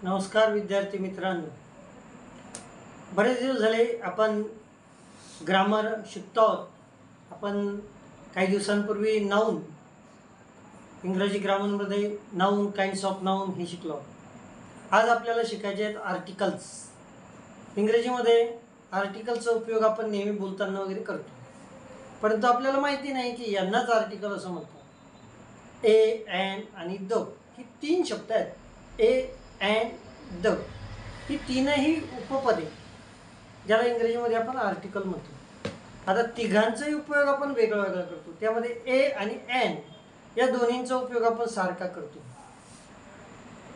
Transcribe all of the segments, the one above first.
नमस्कार विद्यार्थी मित्रांनो, बरेच दिवस झाले आपण ग्रामर शिकतो आहोत. आपण काही दिवसांपूर्वी नाऊन, इंग्रजी ग्रामरमध्ये नाऊन, काइंड्स ऑफ नाऊन हे शिकलो. आज आपल्याला शिकायचे आहेत आर्टिकल्स. इंग्रजीमध्ये आर्टिकलचा उपयोग आपण नेहमी बोलताना वगैरे करतो, परंतु आपल्याला माहिती नाही की यांनाच आर्टिकल असं म्हणतात. ए, ॲन आणि द ही तीन शब्द आहेत. ए, ॲन, द ही तीनही उपपदे, ज्याला इंग्रजीमध्ये आपण आर्टिकल म्हणतो. आता तिघांचाही उपयोग आपण वेगळा वेगळा करतो. त्यामध्ये ए आणि ॲन या दोन्हींचा उपयोग आपण सारखा करतो.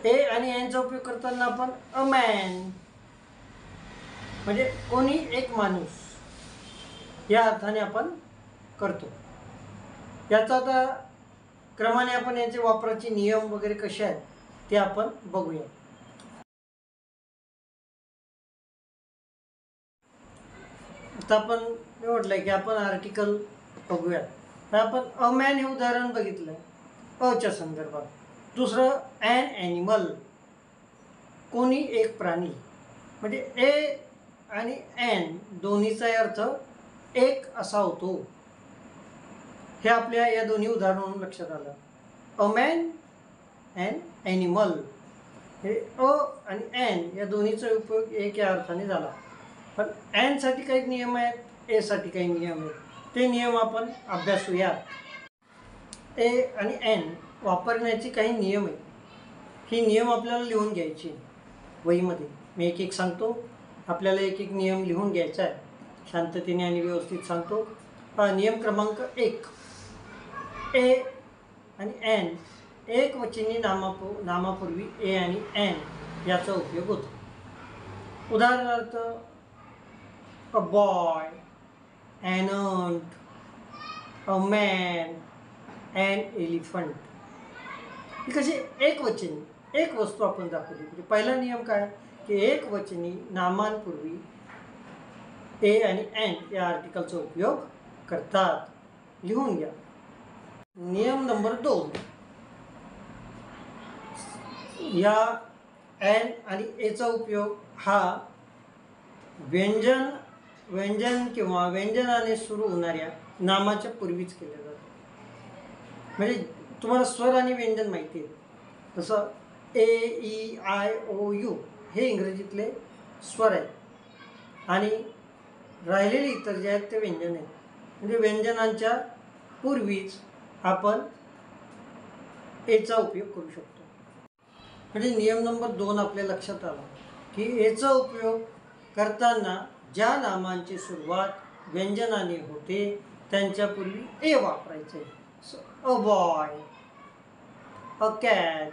ए आणि ॲनचा उपयोग करताना आपण अ मॅन म्हणजे कोणी एक माणूस या अर्थाने आपण करतो. याचा आता क्रमाने आपण याचे वापराचे नियम वगैरे कसे आहेत ते आपण बघूया. आता आपण म्हटलंय की आपण आर्टिकल बघूया. तर आपण अ मॅन हे उदाहरण बघितलंय अच्या संदर्भात. दुसरं ॲन ॲनिमल, कोणी एक प्राणी, म्हणजे ए आणि ॲन दोन्हीचा अर्थ एक असा होतो. हे आपल्या या दोन्ही उदाहरणावरून लक्षात आलं. अ मॅन अँड ॲनिमल, हे अ आणि ॲन या दोन्हीचा उपयोग एक या अर्थाने झाला. पण ॲनसाठी काही नियम आहेत, एसाठी काही नियम आहेत. ते नियम आपण अभ्यासूया. ए आणि ॲन वापरण्याचे काही नियम आहेत. ही नियम आपल्याला लिहून घ्यायची वहीमध्ये. मी एक एक सांगतो, आपल्याला एक एक नियम लिहून घ्यायचा आहे. शांततेने आणि व्यवस्थित सांगतो. नियम क्रमांक 1, ए आणि ॲन एक वचनी नामापूर्वी ए आणि ॲन याचा उपयोग होतो. उदाहरणार्थ a boy, an ant, a man, an elephant. ही कशी एक वचनी, एक वस्तू आपण दाखवली. म्हणजे पहिला नियम काय की एक वचनी नामांपूर्वी ए आणि ॲन या आर्टिकलचा उपयोग करतात. लिहून घ्या. नियम नंबर 2, या ॲन आणि एचा उपयोग हा व्यंजन किंवा व्यंजनाने सुरू होणाऱ्या नामाच्या पूर्वीच केला जातो. म्हणजे तुम्हाला स्वर आणि व्यंजन माहिती आहे. जसं ए, ई, आय, ओ, यू हे इंग्रजीतले स्वर आहेत आणि राहिलेले इतर जे आहेत ते व्यंजन आहेत. म्हणजे व्यंजनांच्या पूर्वीच आपण एचा उपयोग करू शकतो. म्हणजे नियम नंबर 2 आपल्या लक्षात आला की एचा उपयोग करताना ज्या नामांची सुरुवात व्यंजनाने होते त्यांच्यापूर्वी ए वापरायचे. A boy, a cat,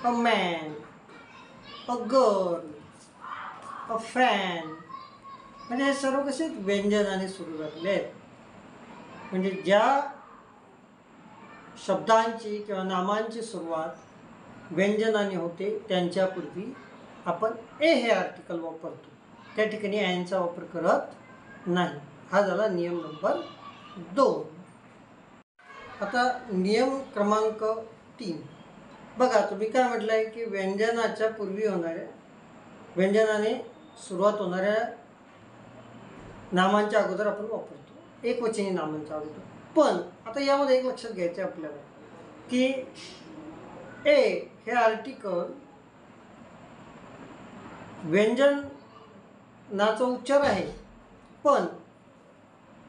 a man, a girl, a fan. म्हणजे हे सर्व कसे व्यंजनाने सुरू झालेले आहेत. म्हणजे ज्या शब्दांची किंवा नामांची सुरुवात व्यंजनाने होते त्यांच्यापूर्वी आपण ए हे आर्टिकल वापरतो. त्या ठिकाणी ॲनचा वापर करत नाही. हा झाला नियम नंबर 2. आता नियम क्रमांक 3 बघा. तुम्ही काय म्हटलं आहे की व्यंजनाच्या पूर्वी होणाऱ्या, व्यंजनाने सुरुवात होणाऱ्या नामांच्या अगोदर आपण वापरतो, एकवचनी नामांच्या अगोदर. पण आता यामध्ये एक लक्षात घ्यायचं आहे आपल्याला की ए हे आर्टिकल व्यंजनाचा उच्चार आहे, पण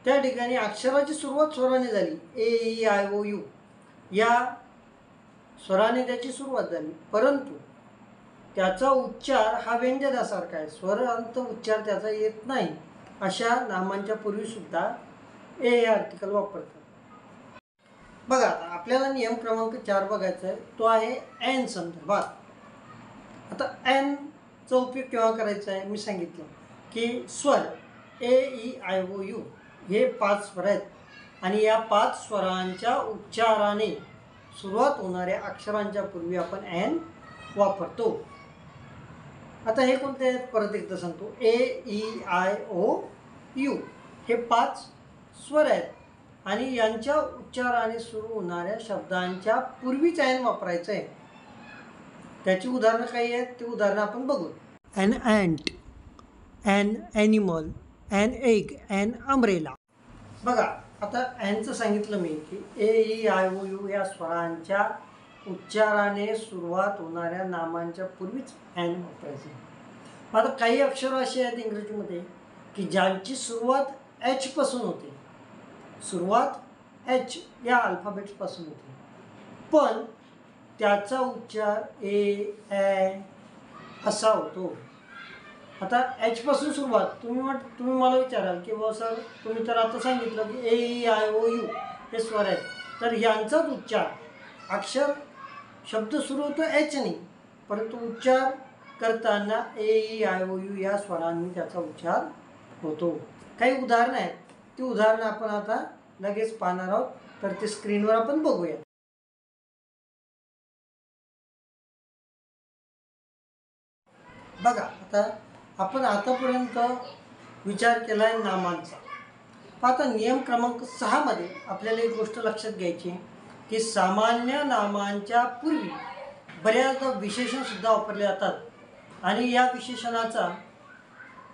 त्या ठिकाणी अक्षराची सुरुवात स्वराने झाली. ए, ई, आय, ओ, यू या स्वराने त्याची सुरुवात झाली, परंतु त्याचा उच्चार हा व्यंजनासारखा आहे. स्वरांत उच्चार त्याचा येत नाही. अशा नामांच्या पूर्वी सुद्धा ए हे आर्टिकल वापरतात. बघा, आपल्याला नियम क्रमांक 4 बघायचा आहे. तो आहे ॲन संदर्भात. आता ॲनचा उपयोग केव्हा करायचा आहे मी सांगितलं की स्वर ए, ई, आय, ओ, यू हे 5 स्वर आहेत आणि या 5 स्वरांच्या उच्चाराने सुरुवात होणाऱ्या अक्षरांच्या पूर्वी आपण ॲन वापरतो. आता हे कोणते आहेत परत एकदा सांगतो. ए, ई, आय, ओ, यू हे 5 स्वर आहेत आणि यांच्या उच्चाराने सुरू होणाऱ्या शब्दांच्या पूर्वीच ॲन वापरायचं आहे. त्याची उदाहरणं काही आहेत, ती उदाहरणं आपण बघू. An ant, an animal, an egg, an umbrella. बघा, आता ॲनचं सांगितलं मी की AEIOU या स्वरांच्या उच्चाराने सुरुवात होणाऱ्या नामांच्या पूर्वीच ॲन वापरायचं. आता काही अक्षरं अशी आहेत इंग्रजीमध्ये की ज्यांची सुरुवात H पासून होते. सुरुवात H या अल्फाबेट्सपासून होते, पण त्याचा उच्चार A असा होतो. आता H पासून सुरुवात, तुम्ही मला विचाराल की बा सर, तुम्ही तर आता सांगितलं की AEIOU हे स्वर आहेत, तर यांचाच उच्चार अक्षर शब्द सुरू होतो Hने, परंतु उच्चार करताना AEIOU या स्वरांनी त्याचा उच्चार होतो. काही उदाहरणं आहेत, ती उदाहरणं आपण आता लगेच पाहणार आहोत, तर ते स्क्रीनवर आपण बघूया. बघा, आता आपण आतापर्यंत विचार केला आहे नामांचा. आता नियम क्रमांक 6 मध्ये आपल्याला एक गोष्ट लक्षात घ्यायची की सामान्य नामांच्या पूर्वी बऱ्याचदा विशेषणसुद्धा वापरले जातात, आणि या विशेषणाचा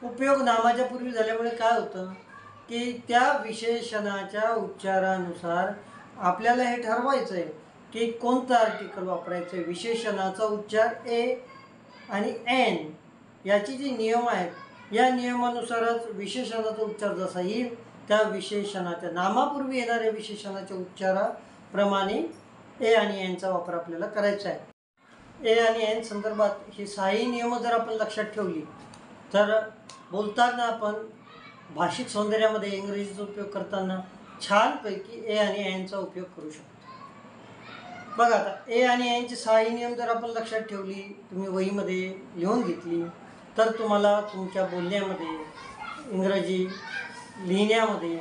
उपयोग नामाच्या पूर्वी झाल्यामुळे काय होतं की त्या विशेषणाच्या उच्चारानुसार आपल्याला हे ठरवायचं आहे की कोणतं आर्टिकल वापरायचं आहे. विशेषणाचा उच्चार A आणि N याची जी नियम आहेत, या नियमानुसारच विशेषणाचा उच्चार जसा येईल त्या विशेषणाच्या नामापूर्वी येणाऱ्या विशेषणाच्या उच्चाराप्रमाणे A आणि Nचा वापर आपल्याला करायचा आहे. A आणि N संदर्भात ही 6ही नियमं जर आपण लक्षात ठेवली तर बोलताना आपण भाषिक सौंदर्यामध्ये इंग्रजीचा उपयोग करताना छानपैकी A आणि Nचा उपयोग करू शकतो. बघा, आता A आणि Nचे 6ही नियम जर आपण लक्षात ठेवली, तुम्ही वहीमध्ये लिहून घेतली, तर तुम्हाला तुमच्या बोलण्यामध्ये, इंग्रजी लिहिण्यामध्ये,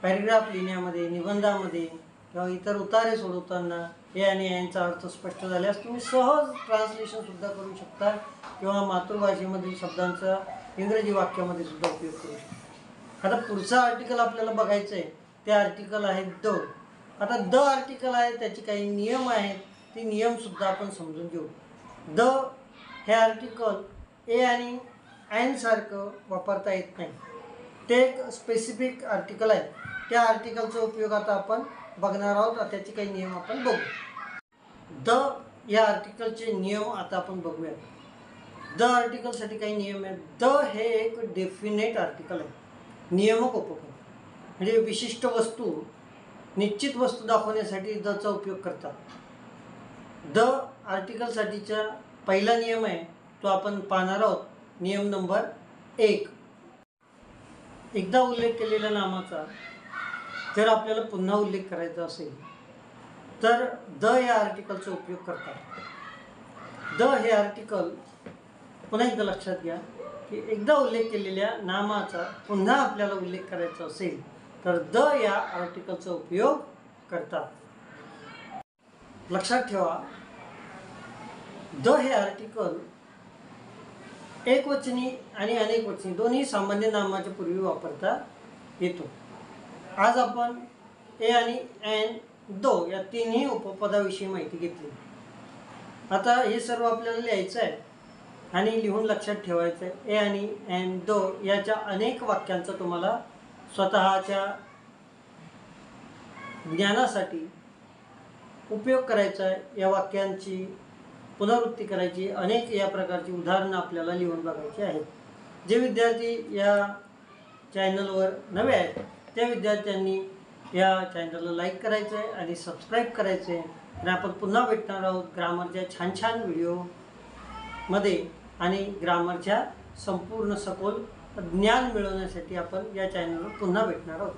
पॅरेग्राफ लिहिण्यामध्ये, निबंधामध्ये किंवा इतर उतारे सोडवताना A आणि Nचा अर्थ स्पष्ट झाल्यास तुम्ही सहज ट्रान्सलेशनसुद्धा करू शकता किंवा मातृभाषेमधील शब्दांचा इंग्रजी वाक्यामध्ये सुद्धा उपयोग करू शकता. आता पुढचा आर्टिकल आपल्याला बघायचं आहे, ते आर्टिकल आहे द. आता द आर्टिकल आहे, त्याचे काही नियम आहेत, ते नियमसुद्धा आपण समजून घेऊ. द हे आर्टिकल A आणि N सारखं वापरता येत नाही. ते एक स्पेसिफिक आर्टिकल आहे. त्या आर्टिकलचा उपयोग आता आपण बघणार आहोत. त्याचे काही नियम आपण बघू. द या आर्टिकलचे नियम आता आपण बघूया. द आर्टिकलसाठी काही नियम आहेत. द हे एक डेफिनेट आर्टिकल आहे, नियमक उपपद, म्हणजे विशिष्ट वस्तू, निश्चित वस्तू दाखवण्यासाठी दचा उपयोग करतात. द आर्टिकलसाठीचा पहिला नियम आहे, तो आपण पाहणार आहोत. नियम नंबर 1. एकदा उल्लेख केलेल्या नामाचा जर आपल्याला पुन्हा उल्लेख करायचा असेल तर द या आर्टिकलचा उपयोग करतात. द हे आर्टिकल पुन्हा एकदा लक्षात घ्या की एकदा उल्लेख केलेल्या नामाचा पुन्हा आपल्याला उल्लेख करायचा असेल तर द या आर्टिकलचा उपयोग करतात. लक्षात ठेवा, द हे आर्टिकल एकवचनी आणि अनेकवचनी दोन्ही सामान्य नामाच्या पूर्वी वापरता येतो. आज आपण ए आणि एन, दो या तिन्ही उपपदाविषयी माहिती घेतली. आता हे सर्व आपल्याला लिहायचं आहे आणि लिहून लक्षात ठेवायचं आहे. ए आणि एन, दो याच्या अनेक वाक्यांचा तुम्हाला स्वतःच्या ज्ञानासाठी उपयोग करायचा आहे. या वाक्यांची पुनरावृत्ती करायची, अनेक या प्रकारची उदाहरणं आपल्याला लिहून बघायची आहेत. जे विद्यार्थी या चॅनलवर नवे आहेत त्या विद्यार्थ्यांनी या चॅनलला लाईक करायचं आहे आणि सबस्क्राईब करायचं आहे. आणि आपण पुन्हा भेटणार आहोत ग्रामरच्या छान छान व्हिडिओमध्ये, आणि ग्रामरच्या संपूर्ण सखोल ज्ञान मिळवण्यासाठी आपण या चॅनलवर पुन्हा भेटणार आहोत.